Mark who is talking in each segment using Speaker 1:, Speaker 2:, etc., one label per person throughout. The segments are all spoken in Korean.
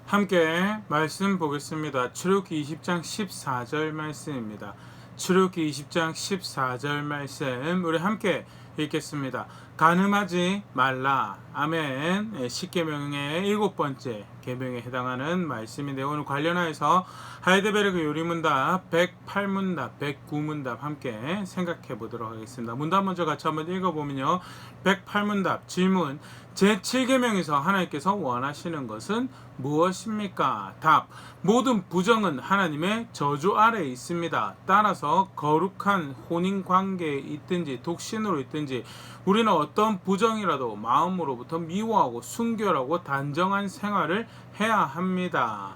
Speaker 1: 함께 말씀 보겠습니다. 출애굽기 20장 14절 말씀입니다. 출애굽기 20장 14절 말씀 우리 함께 읽겠습니다. 간음하지 말라. 아멘. 십계명의 7번째 계명에 해당하는 말씀인데 오늘 관련하여서 하이데베르그 요리문답 108문답 109문답 함께 생각해 보도록 하겠습니다. 문답 먼저 같이 한번 읽어보면요. 108문답 질문: 제7계명에서 하나님께서 원하시는 것은 무엇입니까? 답: 모든 부정은 하나님의 저주 아래에 있습니다. 따라서 거룩한 혼인관계에 있든지 독신으로 있든지 우리는 어떤 부정이라도 마음으로부터 미워하고 순결하고 단정한 생활을 해야 합니다.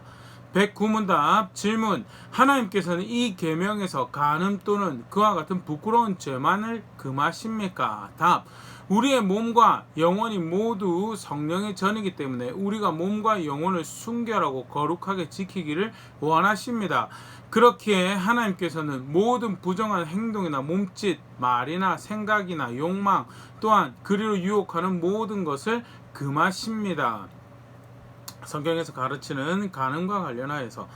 Speaker 1: 109문답 질문: 하나님께서는 이 계명에서 간음 또는 그와 같은 부끄러운 죄만을 금하십니까? 답: 우리의 몸과 영혼이 모두 성령의 전이기 때문에 우리가 몸과 영혼을 순결하고 거룩하게 지키기를 원하십니다. 그렇기에 하나님께서는 모든 부정한 행동이나 몸짓, 말이나 생각이나 욕망 또한 그리로 유혹하는 모든 것을 금하십니다. 성경에서 가르치는 간음과 관련하여서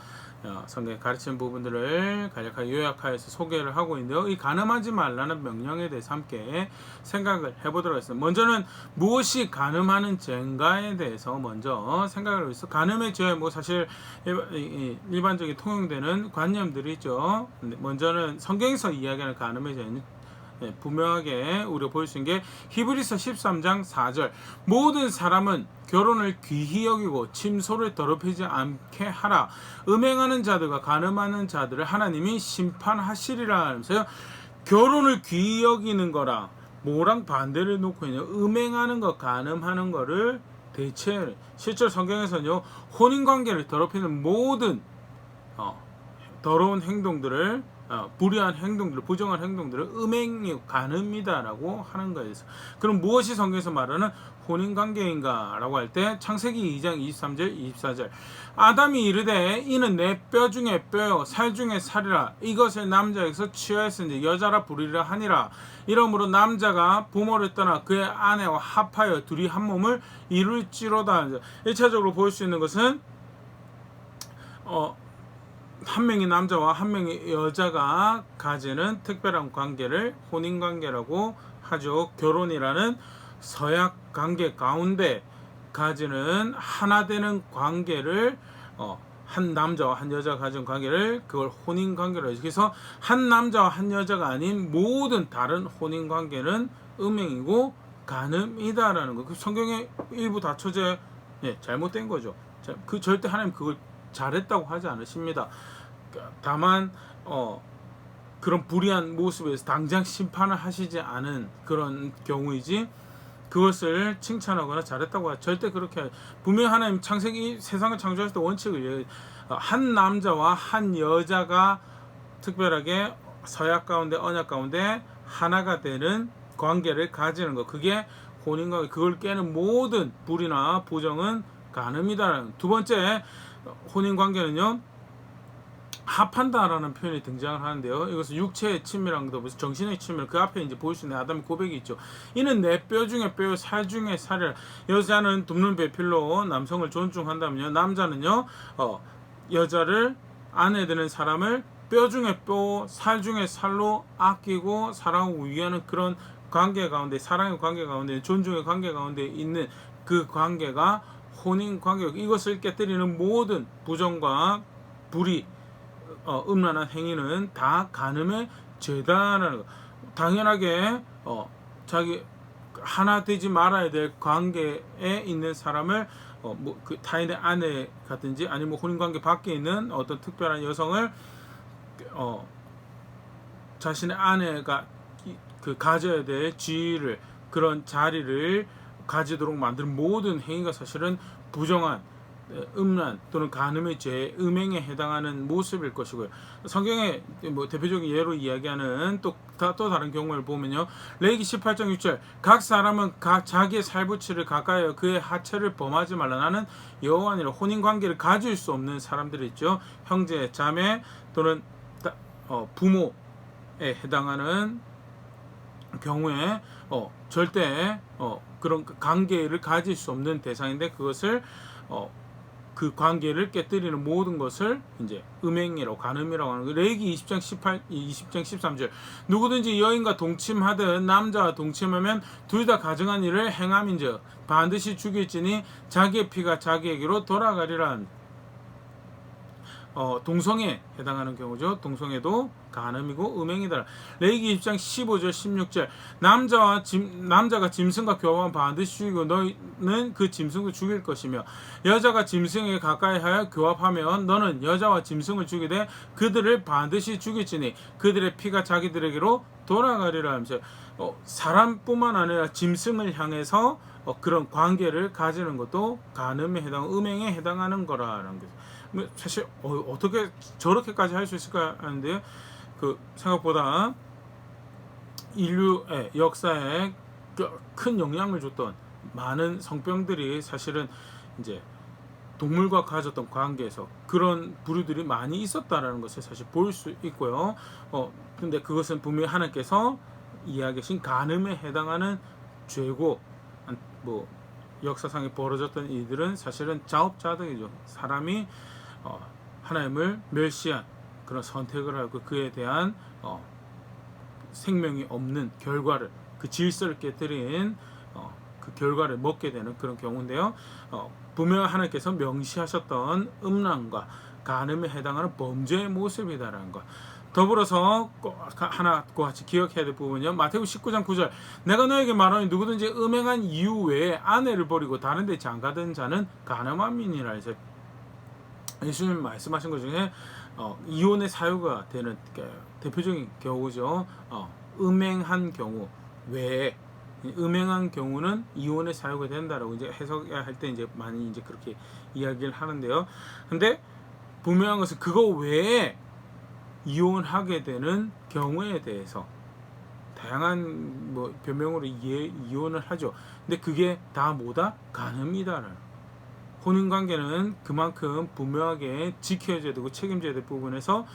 Speaker 1: 성경에 가르치는 부분들을 간략하게 요약하여서 소개를 하고 있는데요. 이 간음하지 말라는 명령에 대해서 함께 생각을 해보도록 하겠습니다. 먼저는 무엇이 간음하는 죄인가에 대해서 먼저 생각을 해서 간음의 죄 사실 일반적인 통용되는 관념들이 있죠. 먼저는 성경에서 이야기하는 간음의 죄는 분명하게 우리가 볼 수 있는 게 히브리서 13장 4절 모든 사람은 결혼을 귀히 여기고 침소를 더럽히지 않게 하라. 음행하는 자들과 간음하는 자들을 하나님이 심판하시리라 하면서요. 결혼을 귀히 여기는 거랑 뭐랑 반대를 놓고 있냐, 음행하는 거, 간음하는 거를 대체 실제로 성경에서는요, 혼인관계를 더럽히는 모든 더러운 행동들을 불의한 행동들, 부정한 행동들을 음행이 간음이다라고 하는 거예요. 그럼 무엇이 성경에서 말하는 혼인관계인가라고 할 때 창세기 2장 23절 24절 아담이 이르되 이는 내 뼈 중에 뼈요 살 중에 살이라. 이것을 남자에게서 취하였으니 여자라 부르리라 하니라. 이러므로 남자가 부모를 떠나 그의 아내와 합하여 둘이 한 몸을 이룰지로다. 1차적으로 볼 수 있는 것은 한 명의 남자와 한 명의 여자가 가지는 특별한 관계를 혼인관계라고 하죠. 결혼이라는 서약 관계 가운데 가지는 하나 되는 관계를 한 남자와 한 여자가 가진 관계를 그걸 혼인관계로 해서 그래서 한 남자와 한 여자가 아닌 모든 다른 혼인관계는 음행이고 간음이다라는 거. 그 성경의 일부 다처제 잘못된 거죠. 그 절대 하나님 그걸 잘했다고 하지 않으십니다. 다만 그런 불의한 모습에서 당장 심판을 하시지 않은 그런 경우이지 그것을 칭찬하거나 잘했다고 하지 절대 그렇게 분명히 하나님 창세기 세상을 창조하실 때 원칙을 한 남자와 한 여자가 특별하게 서약 가운데 언약 가운데 하나가 되는 관계를 가지는 것, 그게 혼인관계, 그걸 깨는 모든 불의나 부정은 간음이다. 두 번째 혼인관계는요, 합한다라는 표현이 등장을 하는데요. 이것은 육체의 친밀함과 더불어서 정신의 친밀, 그 앞에 이제 보일 수 있는 아담의 고백이 있죠. 이는 내 뼈 중에 뼈요 살 중에 살이라. 여자는 둥근 배필로 남성을 존중한다면요, 남자는요 여자를 아내 되는 사람을 뼈 중에 뼈, 살 중에 살로 아끼고 사랑하고 위하는 그런 관계 가운데, 사랑의 관계 가운데, 존중의 관계 가운데 있는 그 관계가 혼인 관계. 이것을 깨뜨리는 모든 부정과 불의, 음란한 행위는 다 간음의 죄다라는 거. 당연하게 자기 하나 되지 말아야 될 관계에 있는 사람을 그 타인의 아내 같든지 아니면 혼인관계 밖에 있는 어떤 특별한 여성을 자신의 아내가 그 가져야 될 지위를, 그런 자리를 가지도록 만드는 모든 행위가 사실은 부정한 음란 또는 간음의 죄, 음행에 해당하는 모습일 것이고요. 성경의 대표적인 예로 이야기하는 또 다른 경우를 보면요, 레위기 18장 6절 각 사람은 자기의 살부치를 가까이하여 그의 하체를 범하지 말라. 나는 여호와니라. 혼인관계를 가질 수 없는 사람들이 있죠. 형제, 자매 또는 부모에 해당하는 경우에 절대 그런 관계를 가질 수 없는 대상인데 그것을 그 관계를 깨뜨리는 모든 것을 이제 음행이라고 간음이라고 하는 거예요. 레위기 20장 13절 누구든지 여인과 동침하든 남자와 동침하면 둘 다 가증한 일을 행함인즉 반드시 죽일지니 자기의 피가 자기에게로 돌아가리라. 동성애에 해당하는 경우죠. 동성애도 간음이고 음행이다. 레위기 20장 15절 16절 남자가 짐승과 교합하면 반드시 죽이고 너희는 그 짐승도 죽일 것이며 여자가 짐승에게 가까이 하여 교합하면 너는 여자와 짐승을 죽이되 그들을 반드시 죽일지니 그들의 피가 자기들에게로 돌아가리라 하면서 사람뿐만 아니라 짐승을 향해서 그런 관계를 가지는 것도 간음에 음행에 해당하는 거라는 거죠. 사실 어떻게 저렇게까지 할 수 있을까 하는데요. 생각보다 인류의 역사에 큰 영향을 줬던 많은 성병들이 사실은 이제 동물과 가졌던 관계에서 그런 부류들이 많이 있었다라는 것을 사실 볼 수 있고요. 근데 그것은 분명히 하나님께서 이야기하신 간음에 해당하는 죄고 역사상에 벌어졌던 일들은 사실은 자업자득이죠. 사람이 하나님을 멸시한 그런 선택을 하고 그에 대한 생명이 없는 결과를 그 질서를 깨뜨린 그 결과를 먹게 되는 그런 경우인데요. 분명 하나님께서 명시하셨던 음란과 간음에 해당하는 범죄의 모습이다라는 것. 더불어서 하나 같이 기억해야 될 부분은요. 마태복음 19장 9절 내가 너에게 말하니 누구든지 음행한 이유 외에 아내를 버리고 다른 데 장가든 자는 간음한 민이라 해서 예수님 말씀하신 것 중에 이혼의 사유가 되는 대표적인 경우죠. 음행한 경우 외에 음행한 경우는 이혼의 사유가 된다라고 이제 해석할 때 이제 많이 이제 그렇게 이야기를 하는데요. 근데 분명한 것은 그거 외에 이혼하게 되는 경우에 대해서 다양한 변명으로 이혼을 하죠. 근데 그게 다 뭐다? 간음이다라는. 혼인관계는 그만큼 분명하게 지켜져야 되고 책임져야 될 부분에서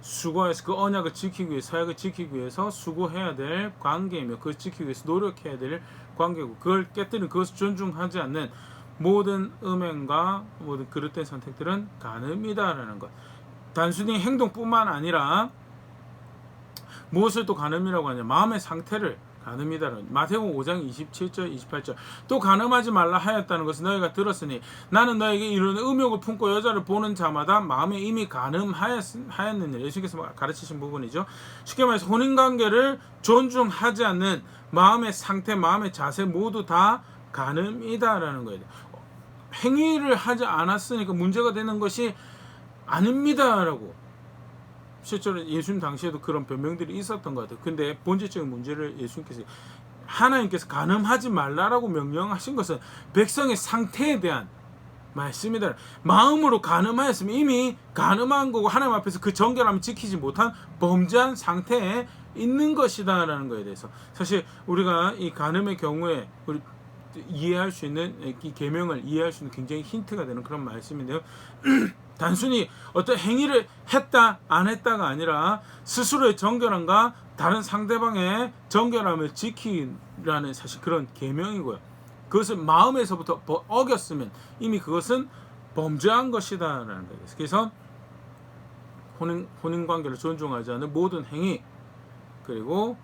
Speaker 1: 수고해서 그 언약을 지키기 위해 사역을 지키기 위해서 수고해야 될 관계이며 그걸 지키기 위해서 노력해야 될 관계고 그걸 깨뜨리는 그것을 존중하지 않는 모든 음행과 모든 그릇된 선택들은 간음이다라는 것. 단순히 행동뿐만 아니라 무엇을 또 간음이라고 하냐 마음의 상태를 간음이다라는 마태복음 5장 27절 28절 또 간음하지 말라 하였다는 것은 너희가 들었으니 나는 너에게 이르는 음욕을 품고 여자를 보는 자마다 마음에 이미 간음하였느니라. 예수께서 가르치신 부분이죠. 쉽게 말해서 혼인관계를 존중하지 않는 마음의 상태 마음의 자세 모두 다 간음이다라는 거예요. 행위를 하지 않았으니까 문제가 되는 것이 아닙니다라고. 실제로 예수님 당시에도 그런 변명들이 있었던 것 같아요. 근데 본질적인 문제를 하나님께서 간음하지 말라라고 명령하신 것은 백성의 상태에 대한 말씀이다. 마음으로 간음하였으면 이미 간음한 거고 하나님 앞에서 그 정결함을 지키지 못한 범죄한 상태에 있는 것이다라는 거에 대해서 사실 우리가 이 간음의 경우에 우리 이해할 수 있는 이 계명을 이해할 수 있는 굉장히 힌트가 되는 그런 말씀인데요. 단순히 어떤 행위를 했다 안 했다가 아니라 스스로의 정결함과 다른 상대방의 정결함을 지키라는 사실 그런 계명이고요. 그것을 마음에서부터 어겼으면 이미 그것은 범죄한 것이다라는 거예요. 그래서 혼인관계를 존중하지 않는 모든 행위 그리고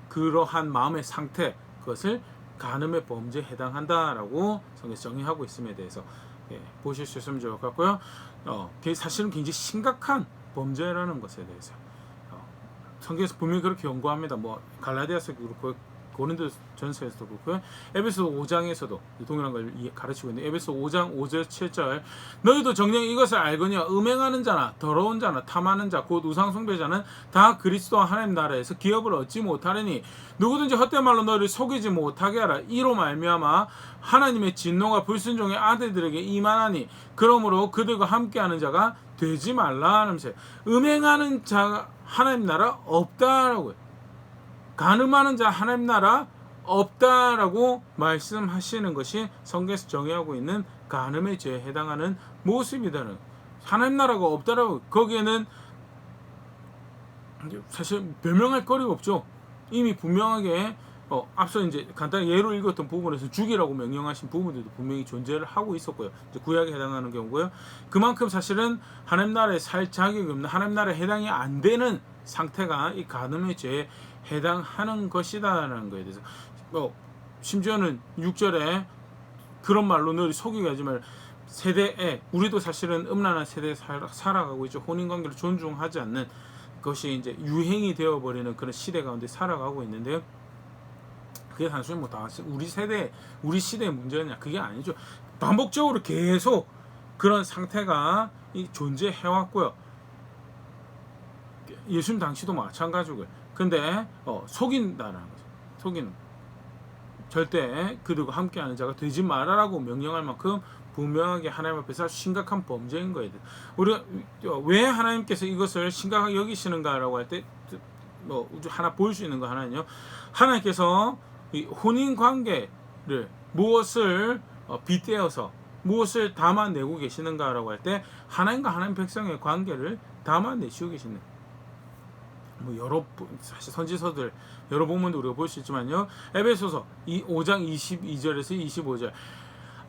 Speaker 1: 그러한 마음의 상태 그것을 간음의 범죄에 해당한다라고 성경에서 정의하고 있음에 대해서 보실 수 있으면 좋을 것 같고요. 사실은 굉장히 심각한 범죄라는 것에 대해서 성경에서 분명히 그렇게 연구합니다. 갈라디아서도 그렇고 고린도전서에서도 그렇고요. 에베소 5장에서도 동일한 걸 가르치고 있는데 에베소 5장 5절 7절 너희도 정녕 이것을 알거니와 음행하는 자나 더러운 자나 탐하는 자 곧 우상 숭배자는 다 그리스도와 하나님 나라에서 기업을 얻지 못하리니 누구든지 헛된 말로 너희를 속이지 못하게 하라. 이로 말미암아 하나님의 진노가 불순종의 아들들에게 임하나니 그러므로 그들과 함께하는 자가 되지 말라 하면서 음행하는 자가 하나님 나라 없다라고요. 간음하는 자 하나님 나라 없다라고 말씀하시는 것이 성경에서 정의하고 있는 간음의 죄에 해당하는 모습이다는 하나님 나라가 없다라고. 거기에는 사실 변명할 거리가 없죠. 이미 분명하게 앞서 이제 간단히 예로 읽었던 부분에서 죽이라고 명령하신 부분들도 분명히 존재를 하고 있었고요. 이제 구약에 해당하는 경우고요. 그만큼 사실은 하나님 나라에 살 자격이 없는, 하나님 나라에 해당이 안 되는 상태가 이 간음의 죄에 해당하는 것이다라는 거에 대해서 심지어는 6절에 그런 말로 늘 속이게 하지 말, 세대에, 우리도 사실은 음란한 세대에 살아가고 있죠. 혼인관계를 존중하지 않는 것이 이제 유행이 되어버리는 그런 시대 가운데 살아가고 있는데요. 그게 단순히 뭐 다 우리 시대의 문제냐, 그게 아니죠. 반복적으로 계속 그런 상태가 존재해왔고요. 예수님 당시도 마찬가지고요. 근데 속인다라는 거죠. 속이는, 절대 그들과 함께하는 자가 되지 말아라고 명령할 만큼 분명하게 하나님 앞에서 심각한 범죄인 거예요. 우리가 왜 하나님께서 이것을 심각하게 여기시는가라고 할 때 하나 볼 수 있는 거 하나는요. 하나님께서 이 혼인 관계를 무엇을 빗대어서 무엇을 담아내고 계시는가라고 할 때 하나님과 하나님 백성의 관계를 담아내시고 계시는, 여러 사실 선지서들 여러 본문도 우리가 볼 수 있지만요. 에베소서 5장 22절에서 25절,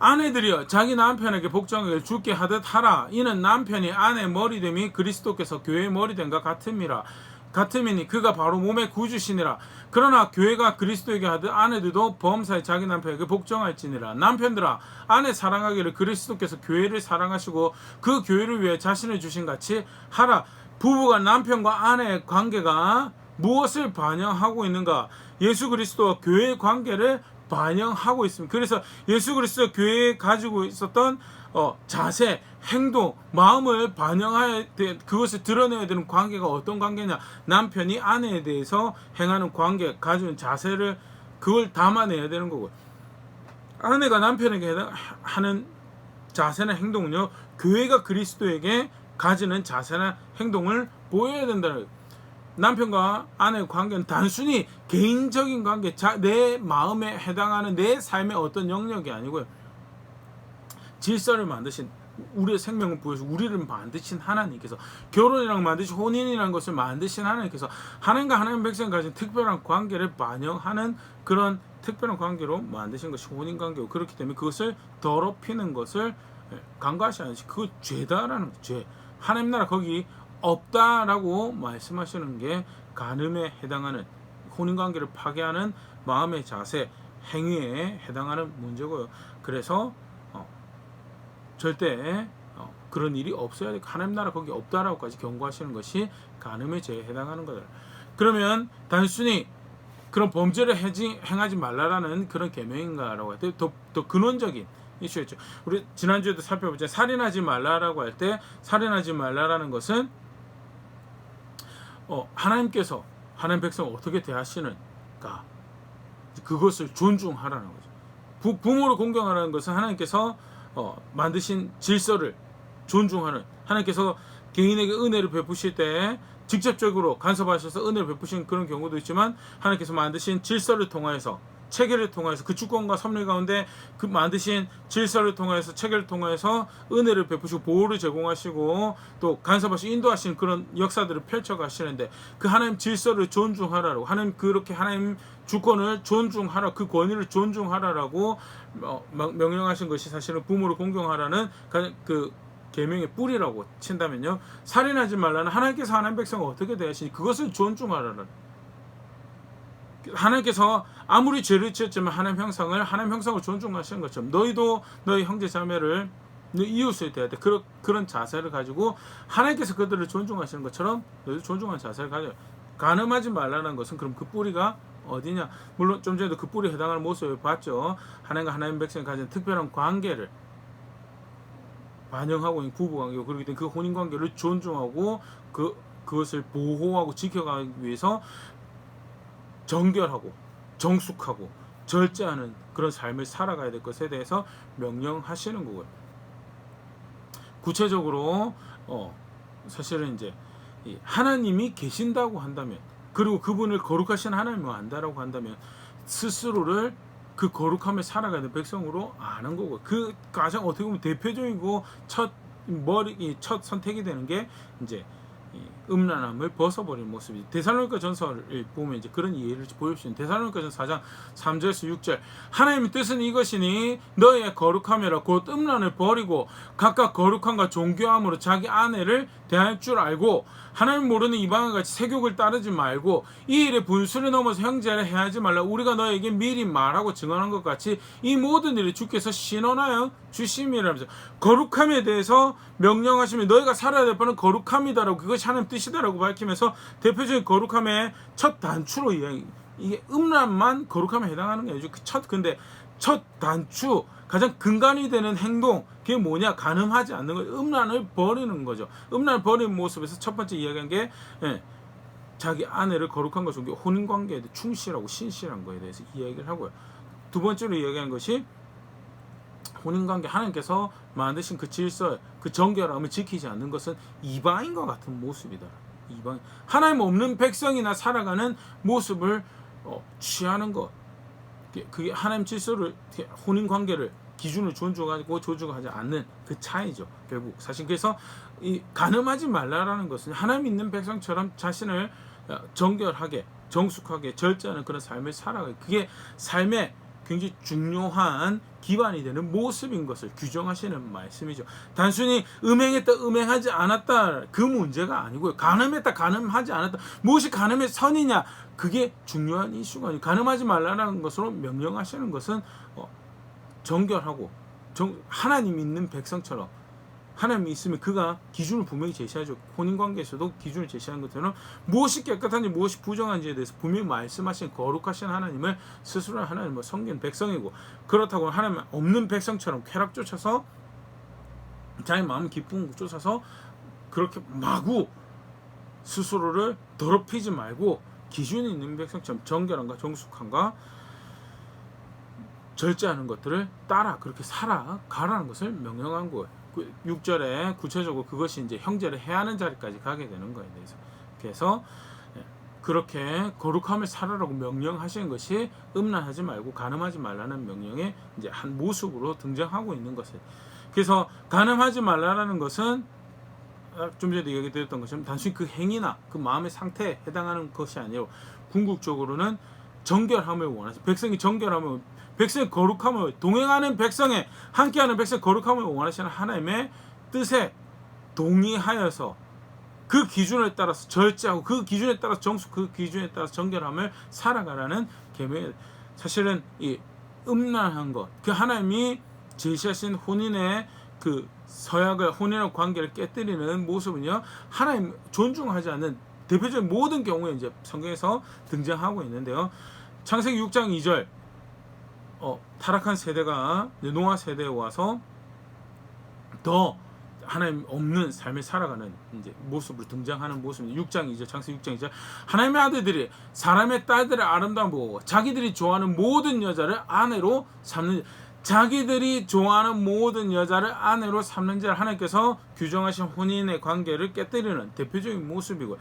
Speaker 1: 아내들이여 자기 남편에게 복종하게 주께 하듯 하라. 이는 남편이 아내의 머리됨이 그리스도께서 교회의 머리됨과 같음이니 그가 바로 몸의 구주시니라. 그러나 교회가 그리스도에게 하듯 아내들도 범사에 자기 남편에게 복종할지니라. 남편들아 아내 사랑하기를 그리스도께서 교회를 사랑하시고 그 교회를 위해 자신을 주신 같이 하라. 부부가 남편과 아내의 관계가 무엇을 반영하고 있는가? 예수 그리스도와 교회의 관계를 반영하고 있습니다. 그래서 예수 그리스도 교회에 가지고 있었던 자세, 행동, 마음을 반영해야 돼, 그것을 드러내야 되는 관계가 어떤 관계냐? 남편이 아내에 대해서 행하는 관계, 가지는 자세를, 그걸 담아내야 되는 거고, 아내가 남편에게 하는 자세나 행동은요, 교회가 그리스도에게 가지는 자세나 행동을 보여야 된다는 거예요. 남편과 아내의 관계는 단순히 개인적인 관계, 내 마음에 해당하는 내 삶의 어떤 영역이 아니고요. 질서를 만드신, 우리의 생명을 부여서 우리를 만드신 하나님께서, 결혼이랑 만드신 혼인이라는 것을 만드신 하나님께서 하나님과 하나님 백성이 가진 특별한 관계를 반영하는 그런 특별한 관계로 만드신 것이 혼인관계고, 그렇기 때문에 그것을 더럽히는 것을 간과하지 않으시, 그거 죄다라는 죄. 하나님 나라 거기 없다라고 말씀하시는 게 간음에 해당하는, 혼인관계를 파괴하는 마음의 자세, 행위에 해당하는 문제고요. 그래서 절대 그런 일이 없어야 돼. 하나님 나라 거기 없다라고까지 경고하시는 것이 간음의 죄에 해당하는 거다. 그러면 단순히 그런 범죄를 행하지 말라라는 그런 계명인가라고 할 때 더 근원적인 이슈였죠. 우리 지난주에도 살펴보자. 살인하지 말라라고 할 때, 살인하지 말라라는 것은 하나님께서 하나님 백성을 어떻게 대하시는가, 그것을 존중하라는 거죠. 부모를 공경하라는 것은 하나님께서 만드신 질서를 존중하는, 하나님께서 개인에게 은혜를 베푸실 때 직접적으로 간섭하셔서 은혜를 베푸신 그런 경우도 있지만, 하나님께서 만드신 질서를 통하여서, 체계를 통하여서, 그 주권과 섭리 가운데 그 만드신 질서를 통하여서, 체계를 통하여서 은혜를 베푸시고 보호를 제공하시고 또 간섭하시고 인도하시는 그런 역사들을 펼쳐가시는데, 그 하나님 질서를 존중하라고, 하나님 그렇게 하나님 주권을 존중하라, 그 권위를 존중하라라고 명령하신 것이 사실은 부모를 공경하라는 그 계명의 뿌리라고 친다면요, 살인하지 말라는 하나님께서 하나님 백성을 어떻게 대하시니 그것을 존중하라는, 하나님께서 아무리 죄를 지었지만 하나님 형상을 존중하시는 것처럼, 너희도 너희 형제 자매를, 너희 이웃을 대할 때 그런 자세를 가지고 하나님께서 그들을 존중하시는 것처럼 너희도 존중하는 자세를 가져. 간음하지 말라는 것은 그럼 그 뿌리가 어디냐? 물론 좀 전에도 그 뿌리에 해당하는 모습을 봤죠. 하나님과 하나님 백성이 가진 특별한 관계를 반영하고 있는 부부관계고, 그렇기 때문에 그 혼인관계를 존중하고 그것을 보호하고 지켜가기 위해서 정결하고 정숙하고 절제하는 그런 삶을 살아가야 될 것에 대해서 명령하시는 거고요. 구체적으로 사실은 이제 하나님이 계신다고 한다면, 그리고 그분을 거룩하신 하나님을 안다라고 한다면, 스스로를 그 거룩함을 살아가는 백성으로 아는 거고, 그 가장 어떻게 보면 대표적이고 첫 선택이 되는 게 이제 음란함을 벗어버리는 모습이 데살로니가 전서를 보면 이제 그런 이해를 보일 수 있는 데살로니가 전서 4장 3절에서 6절 하나님의 뜻은 이것이니 너의 거룩함이라 곧 음란을 버리고 각각 거룩함과 존귀함으로 자기 아내를 대할 줄 알고 하나님 모르는 이방인 같이 세욕을 따르지 말고 이 일에 분수를 넘어서 형제를 해하지 말라. 우리가 너에게 미리 말하고 증언한 것 같이 이 모든 일을 주께서 신원하여 주심이라면서 거룩함에 대해서 명령하시면 너희가 살아야 될 바는 거룩함이다라고 그것이 하나님 뜻이다라고 밝히면서 대표적인 거룩함의 첫 단추로 이게 음란만 거룩함에 해당하는 게 아니죠. 근데 첫 단추 가장 근간이 되는 행동 그게 뭐냐? 간음하지 않는 거예요. 음란을 버리는 거죠. 음란을 버리는 모습에서 첫 번째 이야기한 게 자기 아내를 거룩한 것을 혼인관계에 충실하고 신실한 거에 대해서 이야기를 하고요. 두 번째로 이야기한 것이 혼인관계 하나님께서 만드신 그 질서 그 정결함을 지키지 않는 것은 이방인과 같은 모습이다. 이방인 하나님 없는 백성이나 살아가는 모습을 취하는 것 그게 하나님 질서를 혼인관계를 기준을 존중하고 조중하지 않는 그 차이죠. 결국 사실 그래서 이 간음하지 말라라는 것은 하나님 있는 백성처럼 자신을 정결하게 정숙하게 절제하는 그런 삶을 살아가요. 그게 삶의 굉장히 중요한 기반이 되는 모습인 것을 규정하시는 말씀이죠. 단순히 음행했다 음행하지 않았다 그 문제가 아니고요. 간음했다 간음하지 않았다 무엇이 간음의 선이냐 그게 중요한 이슈가 아니고 간음하지 말라는 것으로 명령하시는 것은 정결하고 하나님 있는 백성처럼 하나님이 있으면 그가 기준을 분명히 제시하죠. 혼인관계에서도 기준을 제시하는 것처럼 무엇이 깨끗한지 무엇이 부정한지에 대해서 분명히 말씀하신 거룩하신 하나님을 스스로 하나님을 섬기는 백성이고 그렇다고 하나님 없는 백성처럼 쾌락 쫓아서 자기 마음 기쁨 쫓아서 그렇게 마구 스스로를 더럽히지 말고 기준이 있는 백성처럼 정결함과 정숙함과 절제하는 것들을 따라 그렇게 살아가라는 것을 명령한 거예요. 6절에 구체적으로 그것이 이제 형제를 해하는 자리까지 가게 되는 거에 대해서 그래서 그렇게 거룩함을 살아라고 명령하시는 것이 음란하지 말고 간음하지 말라는 명령의 이제 한 모습으로 등장하고 있는 것을 그래서 간음하지 말라는 것은 좀 전에 얘기 드렸던 것처럼 단순히 그 행위나 그 마음의 상태에 해당하는 것이 아니고 궁극적으로는 정결함을 원하시 백성이 정결함을 백성의 거룩함을 동행하는 백성의 함께하는 백성의 거룩함을 원하시는 하나님의 뜻에 동의하여서 그 기준에 따라서 절제하고 그 기준에 따라서 정숙 그 기준에 따라서 정결함을 살아가라는 계명. 사실은 이 음란한 것 그 하나님이 제시하신 혼인의 그 서약을 혼인의 관계를 깨뜨리는 모습은요 하나님 존중하지 않는 대표적인 모든 경우에 이제 성경에서 등장하고 있는데요. 창세기 6장 2절 타락한 세대가 노아 세대에 와서 더 하나님 없는 삶을 살아가는 이제 모습으로 등장하는 모습입니다. 6장 2절 창세기 6장 2절 하나님의 아들들이 사람의 딸들의 아름다움 보고 자기들이 좋아하는 모든 여자를 아내로 삼는 자기들이 좋아하는 모든 여자를 아내로 삼는 자를 하나님께서 규정하신 혼인의 관계를 깨뜨리는 대표적인 모습이고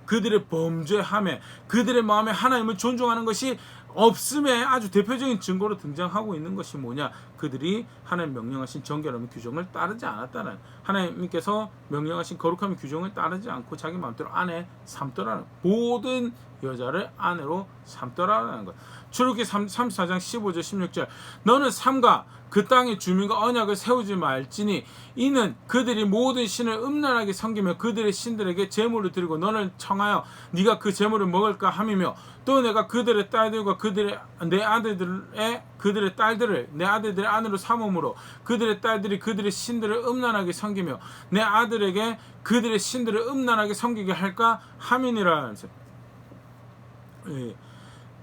Speaker 1: 그들의 범죄함에 그들의 마음에 하나님을 존중하는 것이 없음에 아주 대표적인 증거로 등장하고 있는 것이 뭐냐 그들이 하나님 명령하신 정결함의 규정을 따르지 않았다는 하나님께서 명령하신 거룩함의 규정을 따르지 않고 자기 마음대로 아내 삼더라는 모든 여자를 아내로 삼더라는 것. 출애굽기 34장 15절 16절 너는 삼가 그 땅의 주민과 언약을 세우지 말지니 이는 그들이 모든 신을 음란하게 섬기며 그들의 신들에게 제물을 드리고 너를 청하여 네가 그 제물을 먹을까 함이며 또 내가 그들의 딸들과 내 아들들의 그들의 딸들을 내 아들들의 아내로 삼음으로 그들의 딸들이 그들의 신들을 음란하게 섬기며 내 아들에게 그들의 신들을 음란하게 섬기게 할까 함이니라.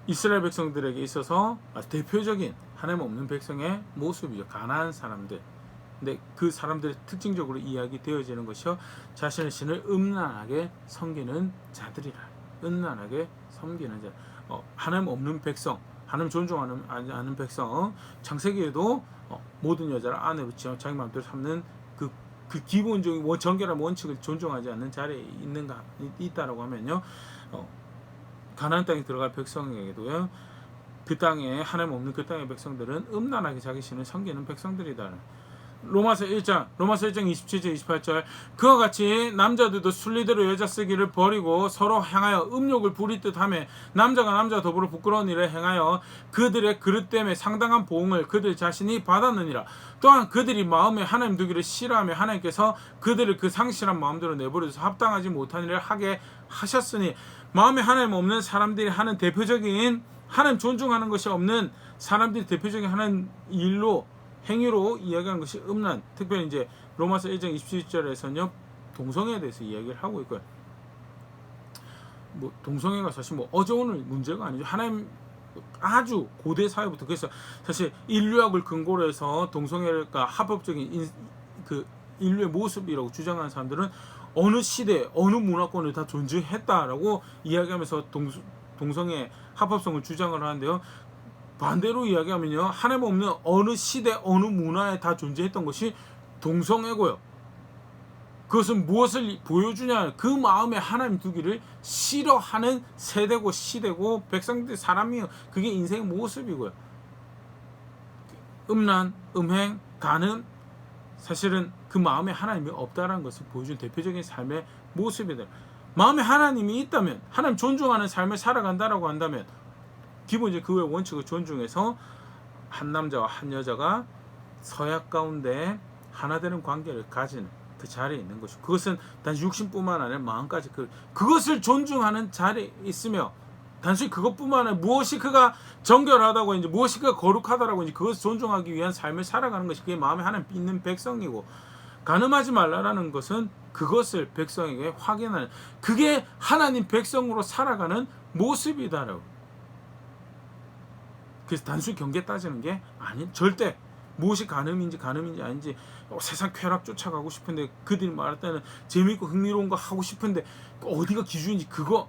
Speaker 1: 이스라엘 백성들에게 있어서 대표적인 하나님 없는 백성의 모습이죠. 가난한 사람들. 근데 그 사람들의 특징적으로 이야기되어지는 것이요 자신의 신을 음란하게 섬기는 자들이라. 음란하게 섬기는 자. 하나님 없는 백성, 하나님 존중하는 않는 백성. 창세기에도 모든 여자를 아내로 지어 자기 마음대로 삼는 그 기본적인 정결한 원칙을 존중하지 않는 자리에 있다라고 하면요. 가나안 땅에 들어갈 백성에게도요. 그 땅에 하나님 없는 그 땅의 백성들은 음란하게 자기 신을 섬기는 백성들이다. 로마서 1장 27절 28절 그와 같이 남자들도 순리대로 여자 쓰기를 버리고 서로 향하여 음욕을 부리듯 하며 남자가 남자와 더불어 부끄러운 일을 행하여 그들의 그릇 때문에 상당한 보응을 그들 자신이 받았느니라. 또한 그들이 마음에 하나님 두기를 싫어하며 하나님께서 그들을 그 상실한 마음대로 내버려둬서 합당하지 못한 일을 하게 하셨으니 마음에 하나님 없는 사람들이 하는 대표적인 하나님 존중하는 것이 없는 사람들이 대표적인 하는 일로 행위로 이야기하는 것이 음란. 특별히 이제 로마서 1장 27절에서는요 동성애에 대해서 이야기를 하고 있고요. 뭐 동성애가 사실 뭐 어제 오늘 문제가 아니죠. 하나님 아주 고대 사회부터 그래서 사실 인류학을 근거로 해서 동성애가 합법적인 그 인류의 모습이라고 주장하는 사람들은 어느 시대 어느 문화권을 다 존중했다라고 이야기하면서 동성애 합법성을 주장을 하는데요. 반대로 이야기하면요 하나님 없는 어느 시대 어느 문화에 다 존재했던 것이 동성애고요. 그것은 무엇을 보여주냐 그 마음에 하나님 두기를 싫어하는 세대고 시대고 백성들 사람이요 그게 인생의 모습이고요. 음란 음행 간음 사실은 그 마음에 하나님이 없다라는 것을 보여준 대표적인 삶의 모습이다. 마음에 하나님이 있다면 하나님 존중하는 삶을 살아간다라고 한다면 기본적인 그의 원칙을 존중해서 한 남자와 한 여자가 서약 가운데 하나 되는 관계를 가지는 그 자리에 있는 것이고 그것은 단지 육신뿐만 아니라 마음까지 그것을 존중하는 자리에 있으며 단순히 그것뿐만 아니라 무엇이 그가 정결하다고 이제 무엇이 그가 거룩하다라고 이제 그것을 존중하기 위한 삶을 살아가는 것이 그게 마음에 하나님 있는 백성이고 간음하지 말라라는 것은 그것을 백성에게 확인하는 그게 하나님 백성으로 살아가는 모습이다라고. 그래서 단순히 경계 따지는 게 아닌 절대 무엇이 간음인지 아닌지 세상 쾌락 쫓아가고 싶은데 그들이 말할 때는 재미있고 흥미로운 거 하고 싶은데 어디가 기준인지 그거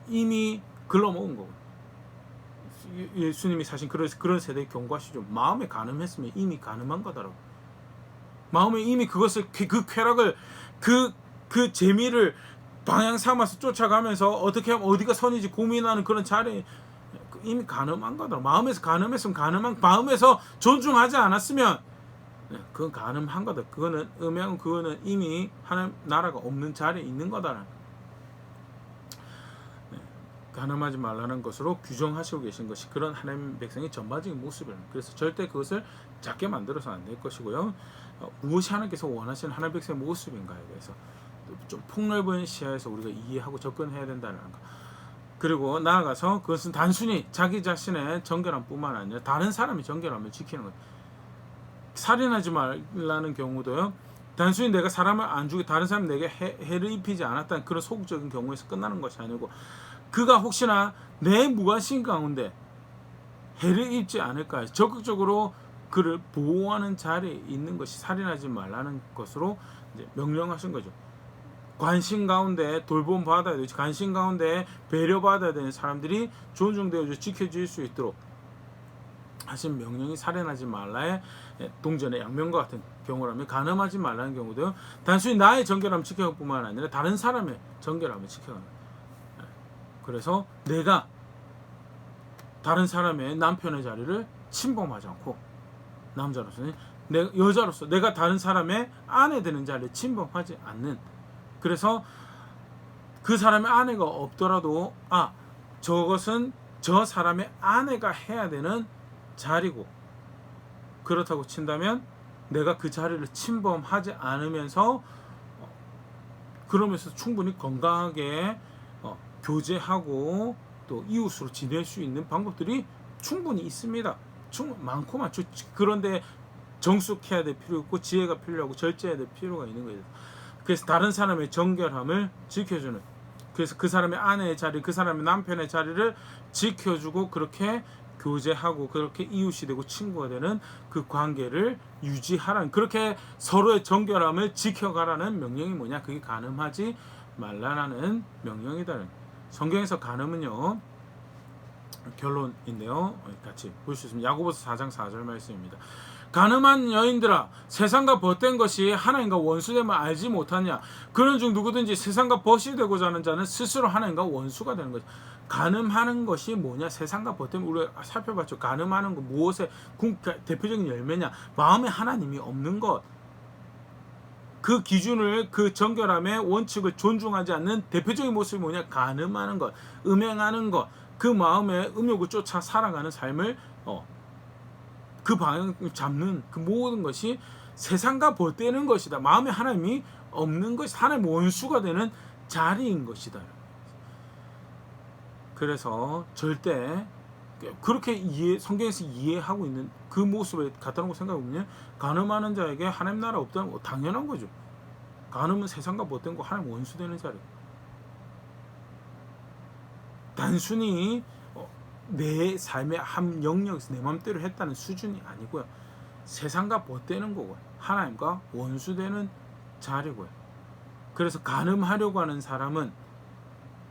Speaker 1: 이미 글러먹은 거고 예수님이 사실 그런 세대에 경고하시죠. 마음에 간음했으면 이미 간음한 거다라고. 마음에 이미 그것을 그 쾌락을 그 재미를 방향 삼아서 쫓아가면서 어떻게 하면 어디가 선인지 고민하는 그런 자리에 이미 간음한 거다. 마음에서 간음했으면 간음한 마음에서 존중하지 않았으면 그건 간음한 거다. 그거는 음양 그거는 이미 하나님 나라가 없는 자리에 있는 거다. 간음하지 말라는 것으로 규정하시고 계신 것이 그런 하나님 백성의 전반적인 모습입니다. 그래서 절대 그것을 작게 만들어서 안 될 것이고요. 무엇이 하나님께서 원하시는 하나님 백성의 모습인가에 대해서 좀 폭넓은 시야에서 우리가 이해하고 접근해야 된다는 것. 그리고 나아가서 그것은 단순히 자기 자신의 정결함뿐만 아니라 다른 사람의 정결함을 지키는 것. 살인하지 말라는 경우도요. 단순히 내가 사람을 안 죽이고 다른 사람이 내게 해를 입히지 않았다는 그런 소극적인 경우에서 끝나는 것이 아니고 그가 혹시나 내 무관심 가운데 해를 입지 않을까 적극적으로 그를 보호하는 자리에 있는 것이 살인하지 말라는 것으로 이제 명령하신 거죠. 관심 가운데 돌봄 받아야 되지 관심 가운데 배려 받아야 되는 사람들이 존중되어 지켜질 수 있도록 하신 명령이 살인하지 말라의 동전의 양면과 같은 경우라면 간음하지 말라는 경우도요. 단순히 나의 정결함을 지켜갈 뿐만 아니라 다른 사람의 정결함을 지켜가는 거예요. 그래서 내가 다른 사람의 남편의 자리를 침범하지 않고 남자로서는 여자로서 내가 다른 사람의 아내 되는 자리를 침범하지 않는 그래서 그 사람의 아내가 없더라도 저것은 저 사람의 아내가 해야 되는 자리고 그렇다고 친다면 내가 그 자리를 침범하지 않으면서 그러면서 충분히 건강하게 교제하고 또 이웃으로 지낼 수 있는 방법들이 충분히 있습니다. 많고 많죠. 그런데 정숙해야 될 필요 있고 지혜가 필요하고 절제해야 될 필요가 있는 거예요. 그래서 다른 사람의 정결함을 지켜주는 그래서 그 사람의 아내의 자리 그 사람의 남편의 자리를 지켜주고 그렇게 교제하고 그렇게 이웃이 되고 친구가 되는 그 관계를 유지하라는 그렇게 서로의 정결함을 지켜가라는 명령이 뭐냐 그게 간음하지 말라라는 명령이다. 성경에서 간음은요 결론인데요 같이 볼 수 있습니다. 야고보서 4장 4절 말씀입니다. 간음한 여인들아 세상과 벗된 것이 하나님과 원수됨을 알지 못하냐 그런 중 누구든지 세상과 벗이 되고자 하는 자는 스스로 하나님과 원수가 되는 거죠. 간음하는 것이 뭐냐? 세상과 법 때문에 우리가 살펴봤죠. 간음하는 거 무엇의 대표적인 열매냐? 마음에 하나님이 없는 것. 그 기준을, 그 정결함의 원칙을 존중하지 않는 대표적인 모습이 뭐냐? 간음하는 것, 음행하는 것, 그 마음에 음욕을 쫓아 살아가는 삶을 그 방향을 잡는 그 모든 것이 세상과 벗대는 것이다. 마음에 하나님이 없는 것이 하나님 원수가 되는 자리인 것이다. 그래서 절대 그렇게 성경에서 이해하고 있는 그 모습을 갖다 놓고 생각해보면 간음하는 자에게 하나님 나라 없다는 거 당연한 거죠. 간음은 세상과 벗된 거 하나님 원수 되는 자리. 단순히 내 삶의 한 영역에서 내 마음대로 했다는 수준이 아니고요. 세상과 벗되는 거고요. 하나님과 원수되는 자리고요. 그래서 간음하려고 하는 사람은,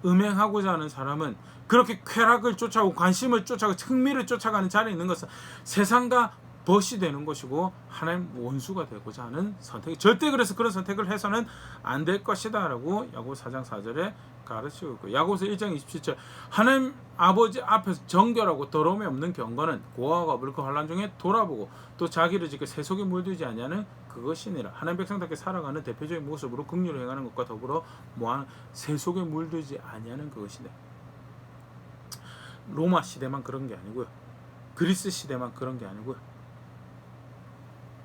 Speaker 1: 음행하고자 하는 사람은 그렇게 쾌락을 쫓아오고 관심을 쫓아가고 흥미를 쫓아가는 자리에 있는 것은 세상과 벗이 되는 것이고 하나님 원수가 되고자 하는 선택이 절대 그래서 그런 선택을 해서는 안 될 것이다 라고 야고보서 4장 4절에 가르치고 있고, 야고보서 1장 27절 하나님 아버지 앞에서 정결하고 더러움이 없는 경건은 고아와 물고 환난 중에 돌아보고 또 자기를 지켜 세속에 물들지 아니하는 그것이니라. 하나님 백성답게 살아가는 대표적인 모습으로 긍휼을 행하는 것과 더불어 뭐하는 세속에 물들지 아니하는 그것이네. 로마 시대만 그런 게 아니고요. 그리스 시대만 그런 게 아니고요.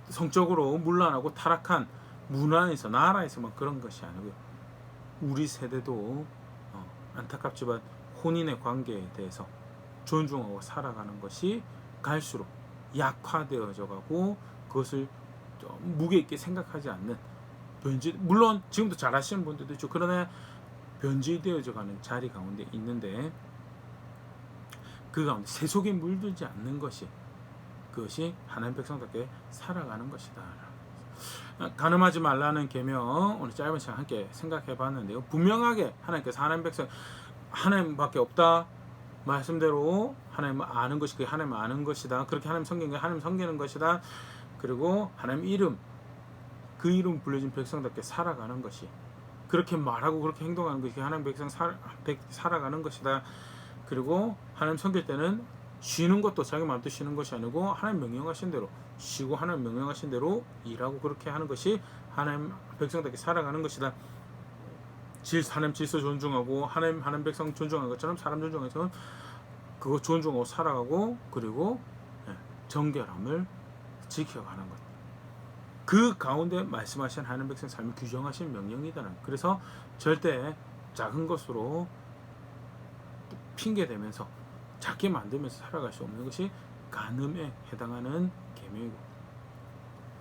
Speaker 1: 성적으로 문란하고 타락한 문화에서, 나라에서만 그런 것이 아니고요. 우리 세대도 안타깝지만 혼인의 관계에 대해서 존중하고 살아가는 것이 갈수록 약화되어져 가고 그것을 좀 무게 있게 생각하지 않는 물론 지금도 잘하시는 분들도 있죠. 그러나 변질되어져 가는 자리 가운데 있는데, 그 가운데 세속에 물들지 않는 것이, 그것이 하나님 백성답게 살아가는 것이다. 간음하지 말라는 계명, 오늘 짧은 시간 함께 생각해 봤는데요. 분명하게 하나님께서 하나님 백성, 하나님밖에 없다 말씀대로 하나님을 아는 것이 그게 하나님을 아는 것이다. 그렇게 하나님 섬기는 게 하나님 섬기는 것이다. 그리고 하나님 이름, 그 이름 불려진 백성답게 살아가는 것이, 그렇게 말하고 그렇게 행동하는 것이 하나님 백성 살아가는 것이다. 그리고 하나님 섬길 때는 쉬는 것도 자기 마음대로 쉬는 것이 아니고 하나님 명령하신 대로 쉬고 하나님 명령하신 대로 일하고 그렇게 하는 것이 하나님 백성답게 살아가는 것이다. 하나님 질서 존중하고 하나님 백성 존중하는 것처럼 사람 존중해서 그거 존중하고 살아가고, 그리고 정결함을 지켜가는 것. 그 가운데 말씀하신 하나님 백성 삶을 규정하신 명령이다는. 그래서 절대 작은 것으로 핑계대면서 작게 만들면서 살아갈 수 없는 것이 간음에 해당하는 계명이고,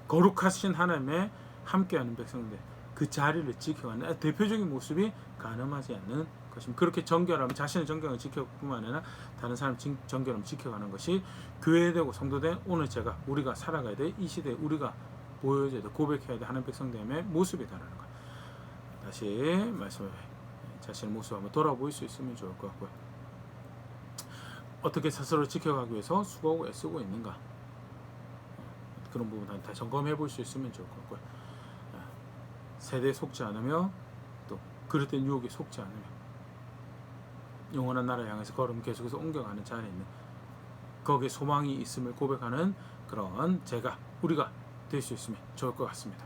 Speaker 1: 거룩하신 하나님의 함께하는 백성들 그 자리를 지켜가는 대표적인 모습이 간음하지 않는 것입니다. 그렇게 정결함, 자신의 정결함을 지킬 뿐만 아니라 다른 사람 정결함을 지켜가는 것이 교회되고 성도된 오늘 우리가 살아가야 될 이 시대에 우리가 보여줘야 될, 고백해야 될 하나님 백성됨의 모습이다라는 것. 다시 말씀을 자신의 모습을 한번 돌아볼 수 있으면 좋을 것 같고요. 어떻게 스스로 지켜가기 위해서 수고하고 애쓰고 있는가, 그런 부분 다 점검해 볼 수 있으면 좋을 것 같고요. 세대에 속지 않으며 또 그릇된 유혹에 속지 않으며 영원한 나라 향해서 걸음 계속해서 옮겨가는 자리에 있는, 거기에 소망이 있음을 고백하는 그런 우리가 될 수 있으면 좋을 것 같습니다.